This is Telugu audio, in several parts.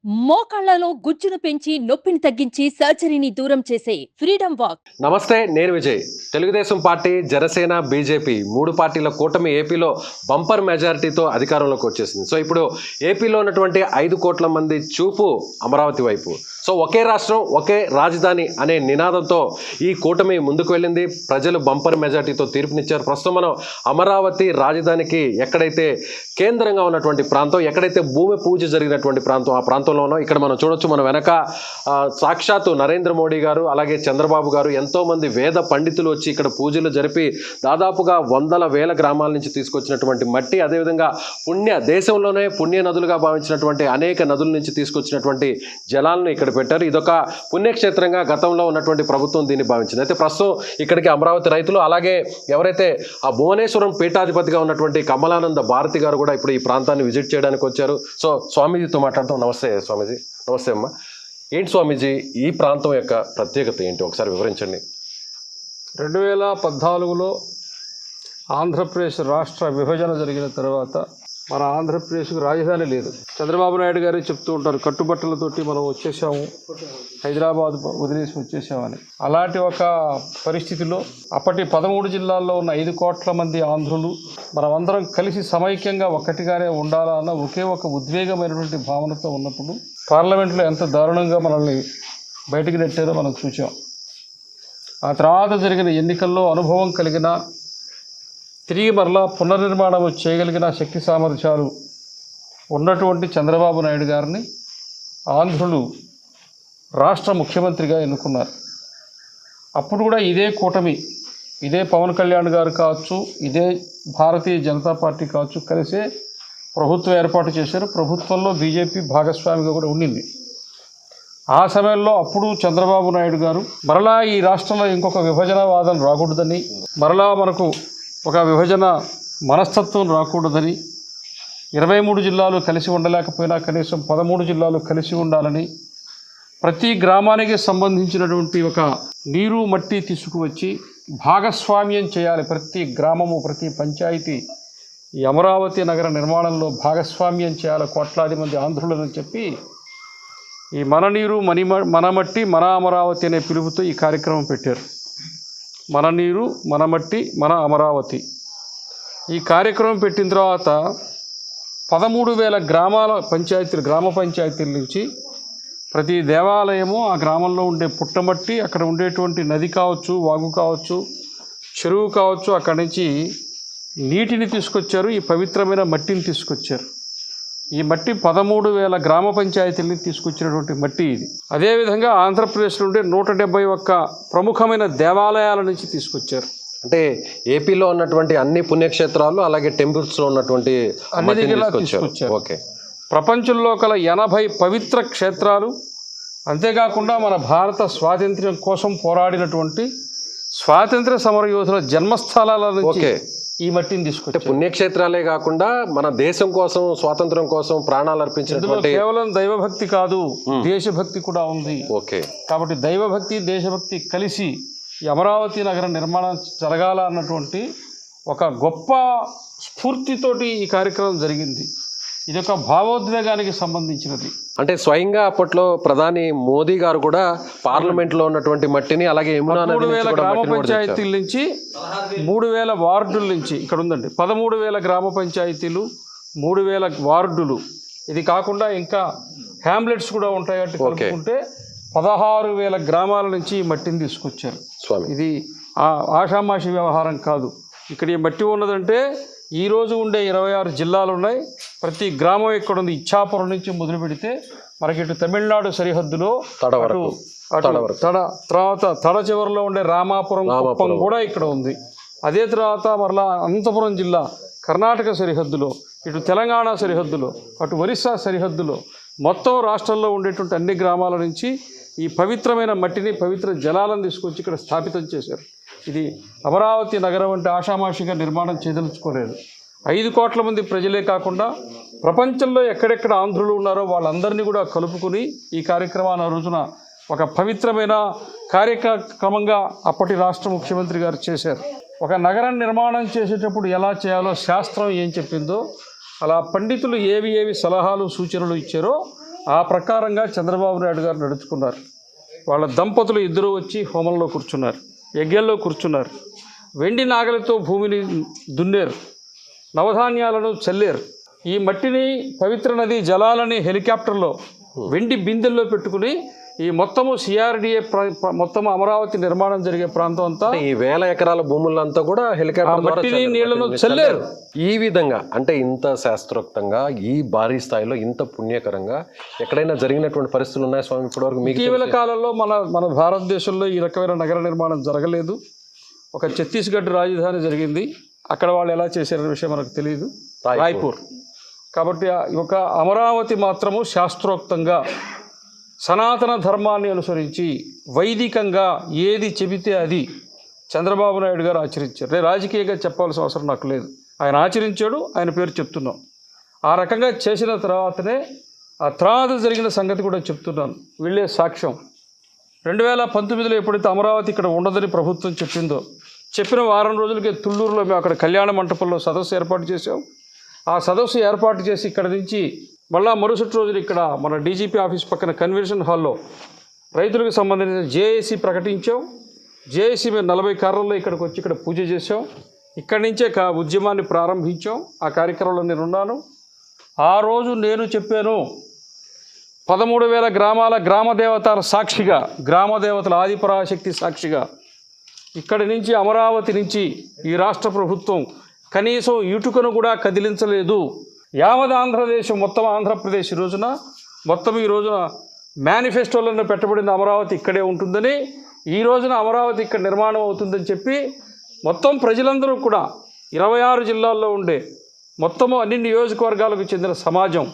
మోకాళ్లలో గుజ్జును పెంచి నొప్పిని తగ్గించి సర్జరీని దూరం చేసే ఫ్రీడమ్ వాక్. నమస్తే, నేను విజయ్. తెలుగుదేశం పార్టీ, జనసేన, బీజేపీ మూడు పార్టీల కూటమి ఏపీలో బంపర్ మెజారిటీతో అధికారంలోకి వచ్చేసింది. సో ఇప్పుడు ఏపీలో ఉన్నటువంటి 5 కోట్ల మంది చూపు అమరావతి వైపు. సో ఒకే రాష్ట్రం ఒకే రాజధాని అనే నినాదంతో ఈ కూటమి ముందుకు వెళ్ళింది. ప్రజలు బంపర్ మెజారిటీతో తీర్పునిచ్చారు. ప్రస్తుతం మనం అమరావతి రాజధానికి ఎక్కడైతే కేంద్రంగా ఉన్నటువంటి ప్రాంతం, ఎక్కడైతే భూమి పూజ జరిగినటువంటి ప్రాంతం, ఆ ప్రాంతంలో ఉన్నాం. ఇక్కడ మనం చూడొచ్చు, మన వెనక సాక్షాత్తు నరేంద్ర మోడీ గారు, అలాగే చంద్రబాబు గారు, ఎంతోమంది వేద పండితులు వచ్చి ఇక్కడ పూజలు జరిపి దాదాపుగా వందల వేల గ్రామాల నుంచి తీసుకొచ్చినటువంటి మట్టి, అదేవిధంగా దేశంలోనే పుణ్య నదులుగా భావించినటువంటి అనేక నదుల నుంచి తీసుకొచ్చినటువంటి జలాలను ఇక్కడ పెట్టారు. ఇదొక పుణ్యక్షేత్రంగా గతంలో ఉన్నటువంటి ప్రభుత్వం దీన్ని భావించింది. అయితే ప్రస్తుతం ఇక్కడికి అమరావతి రైతులు, అలాగే ఎవరైతే ఆ భువనేశ్వరం పీఠాధిపతిగా ఉన్నటువంటి కమలానంద భారతి గారు కూడా ఇప్పుడు ఈ ప్రాంతాన్ని విజిట్ చేయడానికి వచ్చారు. సో స్వామీజీతో మాట్లాడతాం. నమస్తే స్వామీజీ. నమస్తే అమ్మ. ఏంటి స్వామీజీ, ఈ ప్రాంతం యొక్క ప్రత్యేకత ఏంటి, ఒకసారి వివరించండి. 2014లో ఆంధ్రప్రదేశ్ రాష్ట్ర విభజన జరిగిన తర్వాత మన ఆంధ్రప్రదేశ్కు రాజధాని లేదు. చంద్రబాబు నాయుడు గారు చెప్తూ ఉంటారు, కట్టుబట్టలతోటి మనం వచ్చేసాము, హైదరాబాద్ వదిలేసి వచ్చేసామని. అలాంటి ఒక పరిస్థితిలో అప్పటి 13 జిల్లాల్లో ఉన్న 5 కోట్ల మంది ఆంధ్రులు మనమందరం కలిసి సమైక్యంగా ఒక్కటిగానే ఉండాలన్న ఒకే ఒక ఉద్వేగమైనటువంటి భావనతో ఉన్నప్పుడు పార్లమెంట్లో ఎంత దారుణంగా మనల్ని బయటికి నెట్టారో మనం చూసాం. ఆ తర్వాత జరిగిన ఎన్నికల్లో అనుభవం కలిగిన, తిరిగి మరలా పునర్నిర్మాణం చేయగలిగిన శక్తి సామర్థ్యాలు ఉన్నటువంటి చంద్రబాబు నాయుడు గారిని ఆంధ్రులు రాష్ట్ర ముఖ్యమంత్రిగా ఎన్నుకున్నారు. అప్పుడు కూడా ఇదే కూటమి, ఇదే పవన్ కళ్యాణ్ గారు కావచ్చు, ఇదే భారతీయ జనతా పార్టీ కావచ్చు, కలిసే ప్రభుత్వం ఏర్పాటు చేశారు. ప్రభుత్వంలో బీజేపీ భాగస్వామిగా కూడా ఉండింది. ఆ సమయంలో అప్పుడు చంద్రబాబు నాయుడు గారు మరలా ఈ రాష్ట్రంలో ఇంకొక విభజనవాదం రాకూడదని, మరలా మనకు ఒక విభజన మనస్తత్వం రాకూడదని, 23 జిల్లాలు కలిసి ఉండలేకపోయినా కనీసం 13 జిల్లాలు కలిసి ఉండాలని, ప్రతి గ్రామానికి సంబంధించినటువంటి ఒక నీరు మట్టి తీసుకువచ్చి భాగస్వామ్యం చేయాలి. ప్రతి గ్రామము, ప్రతి పంచాయతీ ఈ అమరావతి నగర నిర్మాణంలో భాగస్వామ్యం చేయాలి కోట్లాది మంది ఆంధ్రులని చెప్పి ఈ మన నీరు మన మట్టి మన అమరావతి అనే పిలుపుతో ఈ కార్యక్రమం పెట్టారు. మన నీరు మన మట్టి మన అమరావతి. ఈ కార్యక్రమం పెట్టిన తర్వాత 13,000 గ్రామ పంచాయతీల నుంచి ప్రతి దేవాలయము, ఆ గ్రామంలో ఉండే పుట్టమట్టి, అక్కడ ఉండేటువంటి నది కావచ్చు, వాగు కావచ్చు, చెరువు కావచ్చు, అక్కడి నుంచి నీటిని తీసుకొచ్చారు. ఈ పవిత్రమైన మట్టిని తీసుకొచ్చారు. ఈ మట్టి 13,000 గ్రామ పంచాయతీలని తీసుకొచ్చినటువంటి మట్టి ఇది. అదేవిధంగా ఆంధ్రప్రదేశ్ నుండి 171 ప్రముఖమైన దేవాలయాల నుంచి తీసుకొచ్చారు. అంటే ఏపీలో ఉన్నటువంటి అన్ని పుణ్యక్షేత్రాలు, అలాగే టెంపుల్స్లో ఉన్నటువంటి అన్ని దగ్గర తీసుకొచ్చారు. ఓకే. ప్రపంచంలో కల 80 పవిత్ర క్షేత్రాలు, అంతేకాకుండా మన భారత స్వాతంత్ర్యం కోసం పోరాడినటువంటి స్వాతంత్ర్య సమరయోధుల జన్మస్థలాల నుంచి ఈ మట్టిని తీసుకుంటే పుణ్యక్షేత్రాలే కాకుండా మన దేశం కోసం, స్వాతంత్రం కోసం ప్రాణాలు అర్పించినటువంటి, కేవలం దైవభక్తి కాదు, దేశభక్తి కూడా ఉంది. ఓకే. కాబట్టి దైవభక్తి, దేశభక్తి కలిసి ఈ అమరావతి నగర నిర్మాణం జరగాల అన్నటువంటి ఒక గొప్ప స్ఫూర్తితోటి ఈ కార్యక్రమం జరిగింది. ఇది ఒక భావోద్వేగానికి సంబంధించినది. అంటే స్వయంగా అప్పట్లో ప్రధాని మోదీ గారు కూడా పార్లమెంట్లో ఉన్నటువంటి మట్టిని, అలాగే 3,000 గ్రామ పంచాయతీల నుంచి, 3,000 వార్డుల నుంచి, ఇక్కడ ఉందండి 13,000 గ్రామ పంచాయతీలు, 3,000 వార్డులు. ఇది కాకుండా ఇంకా హ్యామ్లెట్స్ కూడా ఉంటాయి. అంటే కలుపుకుంటే 16,000 గ్రామాల నుంచి ఈ మట్టిని తీసుకొచ్చారు. స్వామి, ఇది ఆషామాషి వ్యవహారం కాదు. ఇక్కడ ఈ మట్టి ఉన్నదంటే ఈరోజు ఉండే 26 జిల్లాలు ఉన్నాయి. ప్రతి గ్రామం ఇక్కడ ఉంది. ఇచ్చాపురం నుంచి మొదలు పెడితే మనకి ఇటు తమిళనాడు సరిహద్దులో తర్వాత తడ చివరిలో ఉండే రామాపురం, కుప్పం కూడా ఇక్కడ ఉంది. అదే తర్వాత మరలా అనంతపురం జిల్లా కర్ణాటక సరిహద్దులో, ఇటు తెలంగాణ సరిహద్దులో, అటు ఒరిస్సా సరిహద్దులో, మొత్తం రాష్ట్రంలో ఉండేటువంటి అన్ని గ్రామాల నుంచి ఈ పవిత్రమైన మట్టిని, పవిత్ర జలాలను తీసుకొచ్చి ఇక్కడ స్థాపితం చేశారు. ఇది అమరావతి నగరం అంటే ఆషామాషిగా నిర్మాణం చేయదలుచుకోలేదు. 5 కోట్ల మంది ప్రజలే కాకుండా ప్రపంచంలో ఎక్కడెక్కడ ఆంధ్రులు ఉన్నారో వాళ్ళందరినీ కూడా కలుపుకుని ఈ కార్యక్రమాన్ని ఆ రోజున ఒక పవిత్రమైన కార్యక్రమంగా అప్పటి రాష్ట్ర ముఖ్యమంత్రి గారు చేశారు. ఒక నగరం నిర్మాణం చేసేటప్పుడు ఎలా చేయాలో శాస్త్రం ఏం చెప్పిందో అలా పండితులు ఏవి సలహాలు సూచనలు ఇచ్చారో ఆ ప్రకారంగా చంద్రబాబు నాయుడు గారు నడుచుకున్నారు. వాళ్ళ దంపతులు ఇద్దరు వచ్చి హోమంలో కూర్చున్నారు, యజ్ఞంలో కూర్చున్నారు, వెండి నాగలితో భూమిని దున్నేరు, నవధాన్యాలను చల్లేరు. ఈ మట్టిని పవిత్ర నది జలాలని హెలికాప్టర్లో వెండి బిందెల్లో పెట్టుకుని ఈ మొత్తము సిఆర్డిఏ మొత్తం అమరావతి నిర్మాణం జరిగే ప్రాంతం అంతా ఈ 1000 ఎకరాల భూములంతా కూడా హెలికాప్టర్ ద్వారా మట్టిని నీళ్లను చల్లేరు. ఈ విధంగా అంటే ఇంత శాస్త్రోక్తంగా ఈ భారీ స్థాయిలో ఇంత పుణ్యకరంగా ఎక్కడైనా జరిగినటువంటి పరిస్థితులు ఉన్నాయా స్వామి ఇప్పటివరకు మీకు? ఇటీవల కాలంలో మన భారతదేశంలో ఈ రకమైన నగర నిర్మాణం జరగలేదు. ఒక ఛత్తీస్గఢ్ రాజధాని జరిగింది, అక్కడ వాళ్ళు ఎలా చేశారనే విషయం మనకు తెలియదు, రాయ్పూర్. కాబట్టి ఒక అమరావతి మాత్రము శాస్త్రోక్తంగా సనాతన ధర్మాన్ని అనుసరించి వైదికంగా ఏది చెబితే అది చంద్రబాబు నాయుడు గారు ఆచరించారు. నేను రాజకీయంగా చెప్పాల్సిన అవసరం నాకు లేదు, ఆయన ఆచరించాడు, ఆయన పేరు చెప్తున్నాం. ఆ రకంగా చేసిన తర్వాతనే ఆ తర్వాత జరిగిన సంగతి కూడా చెప్తున్నాను, వీళ్ళే సాక్ష్యం. 2019లో ఎప్పుడైతే అమరావతి ఇక్కడ ఉండదని ప్రభుత్వం చెప్పిందో, చెప్పిన వారం రోజులకే తుళ్ళూరులో మేము అక్కడ కళ్యాణ మంటపంలో సదస్సు ఏర్పాటు చేసాం. ఆ సదస్సు ఏర్పాటు చేసి ఇక్కడ నుంచి మళ్ళా మరుసటి రోజులు ఇక్కడ మన డీజీపీ ఆఫీస్ పక్కన కన్వెన్షన్ హాల్లో రైతులకు సంబంధించిన జేఏసీ ప్రకటించాం. జేఏసీ మేము 40 కార్లలో ఇక్కడికి వచ్చి ఇక్కడ పూజ చేసాం. ఇక్కడి నుంచే ఉద్యమాన్ని ప్రారంభించాం. ఆ కార్యక్రమంలో నేను ఉన్నాను. ఆ రోజు నేను చెప్పాను, 13,000 గ్రామాల గ్రామదేవతల సాక్షిగా, గ్రామదేవతల ఆదిపరాశక్తి సాక్షిగా ఇక్కడి నుంచి అమరావతి నుంచి ఈ రాష్ట్ర ప్రభుత్వం కనీసం ఇటుకను కూడా కదిలించలేదు. యావత్ ఆంధ్రదేశం మొత్తం ఆంధ్రప్రదేశ్ ఈ రోజున మేనిఫెస్టోలను పెట్టబడిన అమరావతి ఇక్కడే ఉంటుందని, ఈ రోజున అమరావతి ఇక్కడ నిర్మాణం అవుతుందని చెప్పి మొత్తం ప్రజలందరూ కూడా 26 జిల్లాల్లో ఉండే మొత్తము అన్ని నియోజకవర్గాలకు చెందిన సమాజం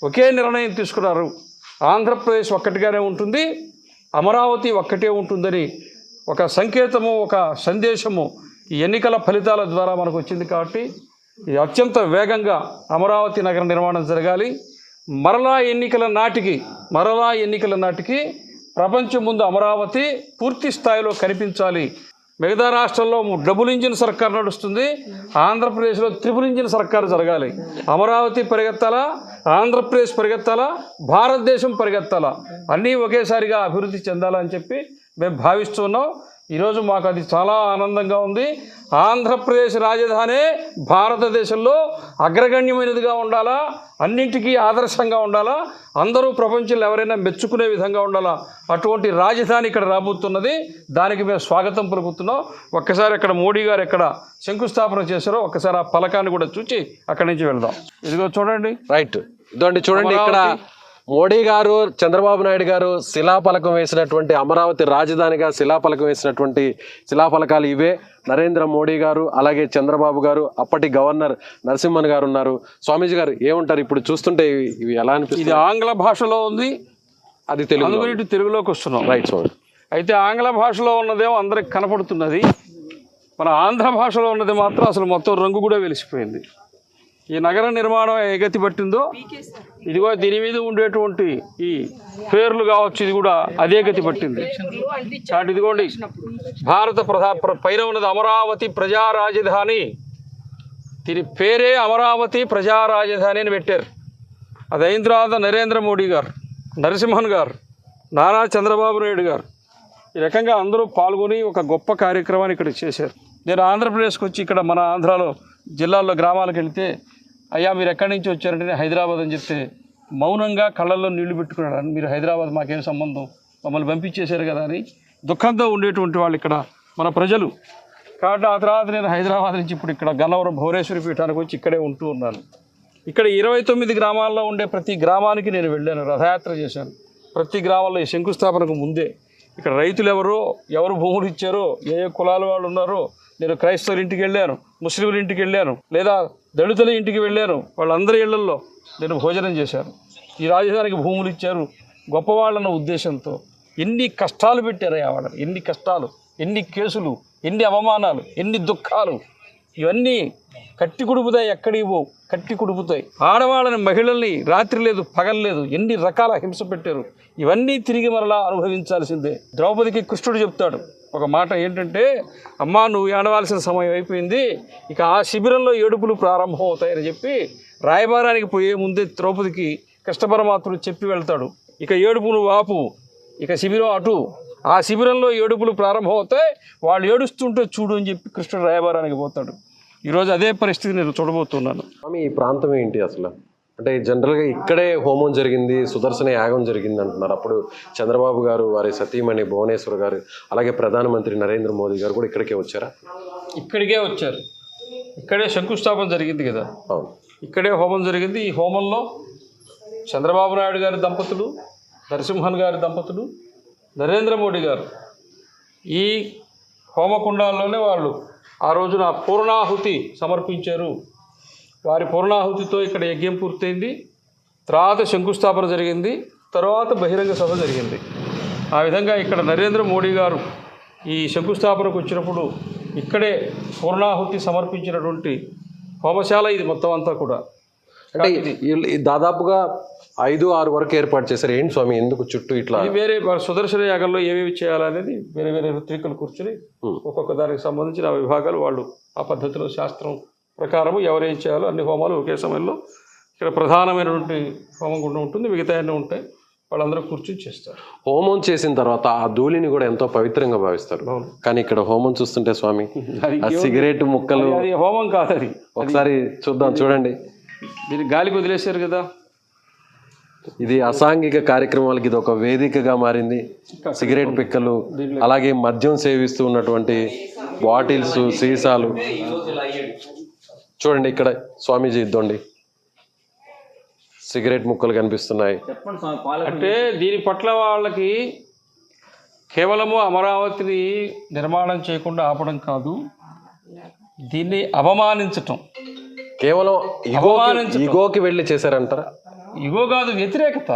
ఒకే నిర్ణయం తీసుకున్నారు. ఆంధ్రప్రదేశ్ ఒక్కటిగానే ఉంటుంది, అమరావతి ఒక్కటే ఉంటుందని ఒక సంకేతము, ఒక సందేశము ఈ ఎన్నికల ఫలితాల ద్వారా మనకు వచ్చింది. కాబట్టి ఇది అత్యంత వేగంగా అమరావతి నగర నిర్మాణం జరగాలి. మరలా ఎన్నికల నాటికి ప్రపంచం ముందు అమరావతి పూర్తి స్థాయిలో కనిపించాలి. మిగతా రాష్ట్రాల్లో డబుల్ ఇంజిన్ సర్కార్ నడుస్తుంది, ఆంధ్రప్రదేశ్లో ట్రిపుల్ ఇంజిన్ సర్కారు జరగాలి. అమరావతి పరిగెత్తాలా, ఆంధ్రప్రదేశ్ పరిగెత్తాలా, భారతదేశం పరిగెత్తాలా, అన్నీ ఒకేసారిగా అభివృద్ధి చెందాలని చెప్పి మేము భావిస్తున్నాం. ఈరోజు మాకు అది చాలా ఆనందంగా ఉంది. ఆంధ్రప్రదేశ్ రాజధాని భారతదేశంలో అగ్రగణ్యమైనదిగా ఉండాలా, అన్నింటికీ ఆదర్శంగా ఉండాలా, అందరూ ప్రపంచంలో ఎవరైనా మెచ్చుకునే విధంగా ఉండాలా, అటువంటి రాజధాని ఇక్కడ రాబోతున్నది. దానికి మేము స్వాగతం పలుకుతున్నాం. ఒక్కసారి అక్కడ మోడీ గారు ఎక్కడ శంకుస్థాపన చేశారో ఒక్కసారి ఆ పలకాన్ని కూడా చూసి అక్కడి నుంచి వెళ్దాం. ఇదిగో చూడండి, రైట్, ఇదండి చూడండి, ఇక్కడ మోడీ గారు చంద్రబాబు నాయుడు గారు శిలాఫలకం వేసినటువంటి అమరావతి రాజధానిగా శిలాఫలకం వేసినటువంటి శిలాఫలకాలు ఇవే. నరేంద్ర మోడీ గారు, అలాగే చంద్రబాబు గారు, అప్పటి గవర్నర్ నరసింహన్ గారు ఉన్నారు. స్వామీజీ గారు ఏమంటారు? ఇప్పుడు చూస్తుంటే ఇవి ఎలా అనిపిస్తుంది? ఇది ఆంగ్ల భాషలో ఉంది, అది తెలుగులోకి వస్తున్నాం. రైట్ స్వామి. అయితే ఆంగ్ల భాషలో ఉన్నదేమో అందరికి కనపడుతున్నది, మన ఆంధ్ర భాషలో ఉన్నది మాత్రం అసలు మొత్తం రంగు కూడా వెలిసిపోయింది. ఈ నగర నిర్మాణం ఏ గతి పట్టిందో, ఇదిగో దీని మీద ఉండేటువంటి ఈ పేర్లు కావచ్చు, ఇది కూడా అదే గతి పట్టింది. కాబట్టి ఇదిగోండి, భారత పైన ఉన్నది అమరావతి ప్రజా రాజధాని. దీని పేరే అమరావతి ప్రజా రాజధాని అని పెట్టారు. అది అయిన తర్వాత నరేంద్ర మోడీ గారు, నరసింహన్ గారు, నారా చంద్రబాబు నాయుడు గారు ఈ రకంగా అందరూ పాల్గొని ఒక గొప్ప కార్యక్రమాన్ని ఇక్కడ చేశారు. నేను ఆంధ్రప్రదేశ్కి వచ్చి ఇక్కడ మన ఆంధ్రాలో జిల్లాల్లో గ్రామాలకు వెళితే, అయ్యా మీరు ఎక్కడి నుంచి వచ్చారంటే హైదరాబాద్ అని చెప్తే మౌనంగా కళ్ళల్లో నీళ్లు పెట్టుకున్నాడు. మీరు హైదరాబాద్ మాకేం సంబంధం, మమ్మల్ని పంపించేశారు కదా అని దుఃఖంతో ఉండేటువంటి వాళ్ళు ఇక్కడ మన ప్రజలు. కాబట్టి ఆ తర్వాత నేను హైదరాబాద్ నుంచి ఇప్పుడు ఇక్కడ గన్నవరం భువనేశ్వరి పీఠానికి వచ్చి ఇక్కడే ఉంటూ ఉన్నాను. ఇక్కడ 29 గ్రామాల్లో ఉండే ప్రతి గ్రామానికి నేను వెళ్ళాను, రథయాత్ర చేశాను. ప్రతి గ్రామంలో ఈ శంకుస్థాపనకు ముందే ఇక్కడ రైతులు ఎవరు భూములు ఇచ్చారో, ఏ కులాల వాళ్ళు ఉన్నారో, నేను క్రైస్తవుల ఇంటికి వెళ్ళాను, ముస్లింల ఇంటికి వెళ్ళాను, లేదా దళితుల ఇంటికి వెళ్ళాను. వాళ్ళందరి ఇళ్లల్లో నేను భోజనం చేశాను. ఈ రాజధానికి భూములు ఇచ్చారు గొప్పవాళ్ళన్న ఉద్దేశంతో. ఎన్ని కష్టాలు పెట్టారయ్యా వాళ్ళని, ఎన్ని కష్టాలు, ఎన్ని కేసులు, ఎన్ని అవమానాలు, ఎన్ని దుఃఖాలు, ఇవన్నీ కట్టి కుడుపుతాయి. ఎక్కడివో కట్టి కుడుపుతాయి. ఆడవాళ్ళని, మహిళల్ని రాత్రి లేదు పగలు లేదు ఎన్ని రకాల హింస పెట్టారు. ఇవన్నీ తిరిగి మరలా అనుభవించాల్సిందే. ద్రౌపదికి కృష్ణుడు చెప్తాడు ఒక మాట ఏంటంటే, అమ్మా నువ్వు ఏడవాల్సిన సమయం అయిపోయింది, ఇక ఆ శిబిరంలో ఏడుపులు ప్రారంభం అవుతాయని చెప్పి రాయబారానికి పోయే ముందే ద్రౌపదికి కృష్ణ పరమాత్ముడు చెప్పి వెళ్తాడు, ఇక ఏడుపులు ఆపు, ఇక శిబిరం అటు. ఆ శిబిరంలో ఏడుపులు ప్రారంభమవుతాయి, వాళ్ళు ఏడుస్తుంటే చూడు అని చెప్పి కృష్ణుడు రాయబారానికి పోతాడు. ఈరోజు అదే పరిస్థితి నేను చూడబోతున్నాను. స్వామి ఈ ప్రాంతం ఏంటి అసలు? అంటే జనరల్గా ఇక్కడే హోమం జరిగింది, సుదర్శన యాగం జరిగింది అంటున్నారు. అప్పుడు చంద్రబాబు గారు, వారి సతీమణి భువనేశ్వర్ గారు, అలాగే ప్రధానమంత్రి నరేంద్ర మోదీ గారు కూడా ఇక్కడికే వచ్చారా? ఇక్కడికే వచ్చారు, ఇక్కడే శంకుస్థాపన జరిగింది కదా, అవును, ఇక్కడే హోమం జరిగింది. ఈ హోమంలో చంద్రబాబు నాయుడు గారి దంపతులు, నరసింహన్ గారి దంపతులు, నరేంద్ర మోడీ గారు ఈ హోమకుండాల్లోనే వాళ్ళు ఆ రోజున పూర్ణాహుతి సమర్పించారు. వారి పూర్ణాహుతితో ఇక్కడ యజ్ఞం పూర్తయింది. తర్వాత శంకుస్థాపన జరిగింది, తర్వాత బహిరంగ సభ జరిగింది. ఆ విధంగా ఇక్కడ నరేంద్ర మోడీ గారు ఈ శంకుస్థాపనకు వచ్చినప్పుడు ఇక్కడే పూర్ణాహుతి సమర్పించినటువంటి హోమశాల ఇది మొత్తం అంతా కూడా. అంటే దాదాపుగా 5-6 వరకు ఏర్పాటు చేశారు. ఏంటి స్వామి, ఎందుకు చుట్టూ ఇట్లా? ఇది వేరే సుదర్శన యాగంలో ఏమేమి చేయాలనేది వేరే వేరే ఋత్వికులు కూర్చుని ఒక్కొక్క దానికి సంబంధించిన విభాగాలు వాళ్ళు ఆ పద్ధతిలో శాస్త్రం ప్రకారము ఎవరేం చేయాలో అన్ని హోమాలు ఒకే సమయంలో ఇక్కడ ప్రధానమైనటువంటి హోమం గుండం ఉంటుంది, మిగతా అన్నీ ఉంటాయి, వాళ్ళందరూ కూర్చుని చేస్తారు. హోమం చేసిన తర్వాత ఆ ధూళిని కూడా ఎంతో పవిత్రంగా భావిస్తారు. కానీ ఇక్కడ హోమం చూస్తుంటే స్వామి, ఆ సిగరెట్ ముక్కలు, అది హోమం కాదు, అది ఒకసారి చూద్దాం, చూడండి. దీన్ని గాలికి వదిలేశారు కదా. ఇది అసాంఘిక కార్యక్రమాలకి ఇది ఒక వేదికగా మారింది. సిగరెట్ పిక్కలు, అలాగే మద్యం సేవిస్తూ ఉన్నటువంటి బాటిల్స్, సీసాలు చూడండి. ఇక్కడ స్వామీజీ ఇద్దండి, సిగరెట్ ముక్కలు కనిపిస్తున్నాయి. అంటే దీని పట్ల వాళ్ళకి కేవలము అమరావతిని నిర్మాణం చేయకుండా ఆపడం కాదు, దీన్ని అవమానించటం, కేవలం ఇగోకి వెళ్ళి చేశారంటారా? ఇగో కాదు, వ్యతిరేకత.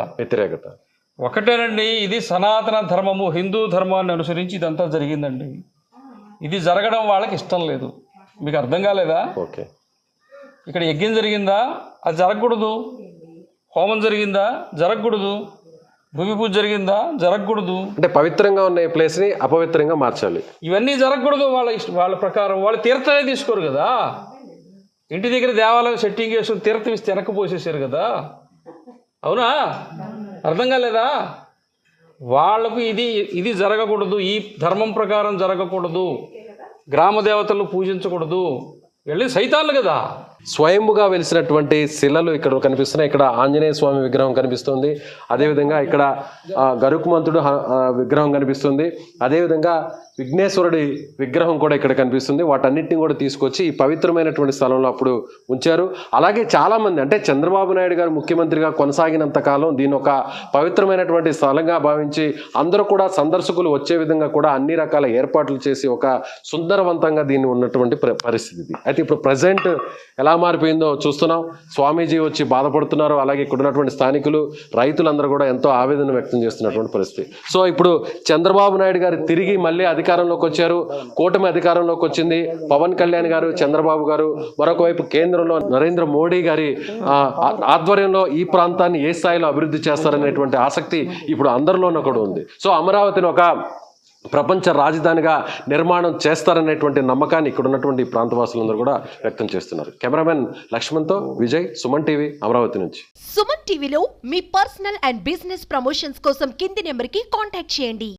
ఒకటేనండి, ఇది సనాతన ధర్మము, హిందూ ధర్మాన్ని అనుసరించి ఇదంతా జరిగిందండి. ఇది జరగడం వాళ్ళకి ఇష్టం లేదు. మీకు అర్థం కాలేదా? ఓకే, ఇక్కడ యజ్ఞం జరిగిందా, అది జరగకూడదు. హోమం జరిగిందా, జరగకూడదు. భూమి పూజ జరిగిందా, జరగకూడదు. అంటే పవిత్రంగా ఉన్న ఈ ప్లేస్ని అపవిత్రంగా మార్చాలి. ఇవన్నీ జరగకూడదు. వాళ్ళ ప్రకారం వాళ్ళు తీర్థమే తీసుకోరు కదా. ఇంటి దగ్గర దేవాలయం సెట్టింగ్ చేసుకుని తీర్థం ఇస్తే వెనక్కి పోసేసారు కదా, అవునా? అర్థం కాలేదా? వాళ్లకు ఇది జరగకూడదు, ఈ ధర్మం ప్రకారం జరగకూడదు, గ్రామ దేవతలను పూజించకూడదు, వెళ్ళి సైతాన్లు కదా. స్వయంభుగా వెలిసినటువంటి శిలలు ఇక్కడ కనిపిస్తున్నాయి. ఇక్కడ ఆంజనేయ స్వామి విగ్రహం కనిపిస్తుంది, అదేవిధంగా ఇక్కడ గరుకుమంతుడు విగ్రహం కనిపిస్తుంది, అదేవిధంగా విఘ్నేశ్వరుడి విగ్రహం కూడా ఇక్కడ కనిపిస్తుంది. వాటన్నిటిని కూడా తీసుకొచ్చి ఈ పవిత్రమైనటువంటి స్థలంలో అప్పుడు ఉంచారు. అలాగే చాలామంది, అంటే చంద్రబాబు నాయుడు గారు ముఖ్యమంత్రిగా కొనసాగినంత కాలం దీని ఒక పవిత్రమైనటువంటి స్థలంగా భావించి అందరూ కూడా సందర్శకులు వచ్చే విధంగా కూడా అన్ని రకాల ఏర్పాట్లు చేసి ఒక సుందరవంతంగా దీన్ని ఉన్నటువంటి పరిస్థితి. అయితే ఇప్పుడు ప్రజెంట్ ఎలా మారిపోయిందో చూస్తున్నాం. స్వామీజీ వచ్చి బాధపడుతున్నారు, అలాగే ఇక్కడ ఉన్నటువంటి స్థానికులు, రైతులందరూ కూడా ఎంతో ఆవేదన వ్యక్తం చేస్తున్నటువంటి పరిస్థితి. సో ఇప్పుడు చంద్రబాబు నాయుడు గారు తిరిగి మళ్ళీ అధికారంలోకి వచ్చారు, కూటమి అధికారంలోకి వచ్చింది. పవన్ కళ్యాణ్ గారు, చంద్రబాబు గారు, మరొక వైపు కేంద్రంలో నరేంద్ర మోడీ గారి ఆధ్వర్యంలో ఈ ప్రాంతాన్ని ఏ స్థాయిలో అభివృద్ధి చేస్తారనేటువంటి ఆసక్తి ఇప్పుడు అందరిలోనూ కూడా ఉంది. సో అమరావతిని ఒక ప్రపంచ రాజధానిగా నిర్మాణం చేస్తారనేటువంటి నమ్మకాన్ని ఇక్కడ ఉన్నటువంటి ప్రాంతవాసులందరూ కూడా వ్యక్తం చేస్తున్నారు. కెమెరామెన్ లక్ష్మణ్తో విజయ్, సుమన్ టీవీ, అమరావతి నుంచి. సుమన్ టీవీలో మీ పర్సనల్ అండ్ బిజినెస్ ప్రమోషన్స్ కోసం కింది నెంబర్కి కాంటాక్ట్ చేయండి.